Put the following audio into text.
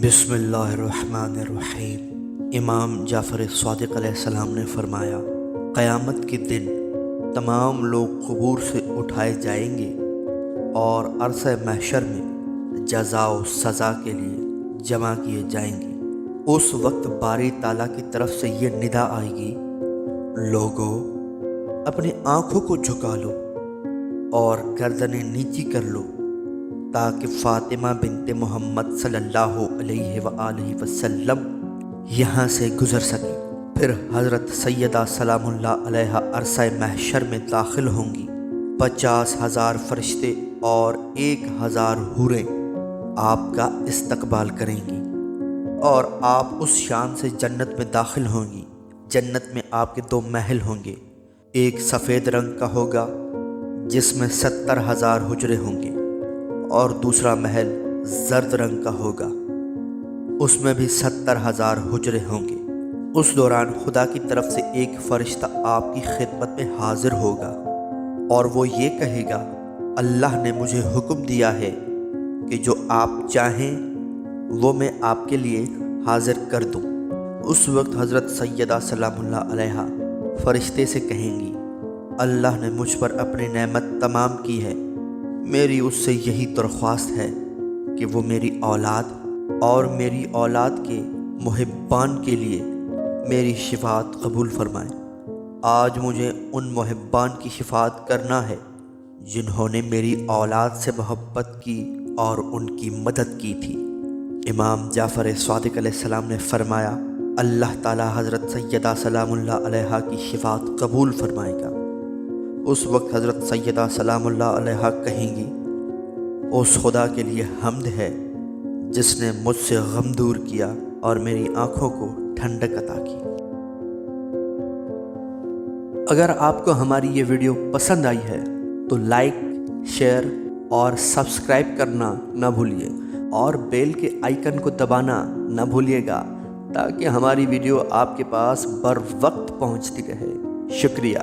بسم اللہ الرحمن الرحیم۔ امام جعفر صادق علیہ السلام نے فرمایا، قیامت کے دن تمام لوگ قبور سے اٹھائے جائیں گے اور عرصہ محشر میں جزا و سزا کے لیے جمع کیے جائیں گے۔ اس وقت باری تعالیٰ کی طرف سے یہ ندا آئے گی، لوگو اپنی آنکھوں کو جھکا لو اور گردنیں نیچی کر لو تاکہ فاطمہ بنت محمد صلی اللہ علیہ وآلہ وسلم یہاں سے گزر سکیں۔ پھر حضرت سیدہ سلام اللہ علیہ عرصہ محشر میں داخل ہوں گی۔ 50,000 فرشتے اور 1,000 حوریں آپ کا استقبال کریں گی اور آپ اس شان سے جنت میں داخل ہوں گی۔ جنت میں آپ کے 2 محل ہوں گے، ایک سفید رنگ کا ہوگا جس میں 70,000 حجرے ہوں گے، اور دوسرا محل زرد رنگ کا ہوگا، اس میں بھی 70,000 حجرے ہوں گے۔ اس دوران خدا کی طرف سے ایک فرشتہ آپ کی خدمت میں حاضر ہوگا اور وہ یہ کہے گا، اللہ نے مجھے حکم دیا ہے کہ جو آپ چاہیں وہ میں آپ کے لیے حاضر کر دوں۔ اس وقت حضرت سیدہ سلام اللہ علیہ فرشتے سے کہیں گی، اللہ نے مجھ پر اپنی نعمت تمام کی ہے، میری اس سے یہی درخواست ہے کہ وہ میری اولاد اور میری اولاد کے محبان کے لیے میری شفاعت قبول فرمائیں۔ آج مجھے ان محبان کی شفاعت کرنا ہے جنہوں نے میری اولاد سے محبت کی اور ان کی مدد کی تھی۔ امام جعفر صادق علیہ السلام نے فرمایا، اللہ تعالی حضرت سیدہ سلام اللہ علیہ کی شفاعت قبول فرمائے گا۔ اس وقت حضرت سیدہ سلام اللہ علیہ کہیں گی، اس خدا کے لیے حمد ہے جس نے مجھ سے غم دور کیا اور میری آنکھوں کو ٹھنڈک عطا کی۔ اگر آپ کو ہماری یہ ویڈیو پسند آئی ہے تو لائک، شیئر اور سبسکرائب کرنا نہ بھولیے اور بیل کے آئیکن کو دبانا نہ بھولیے گا تاکہ ہماری ویڈیو آپ کے پاس بر وقت پہنچتی رہے۔ شکریہ۔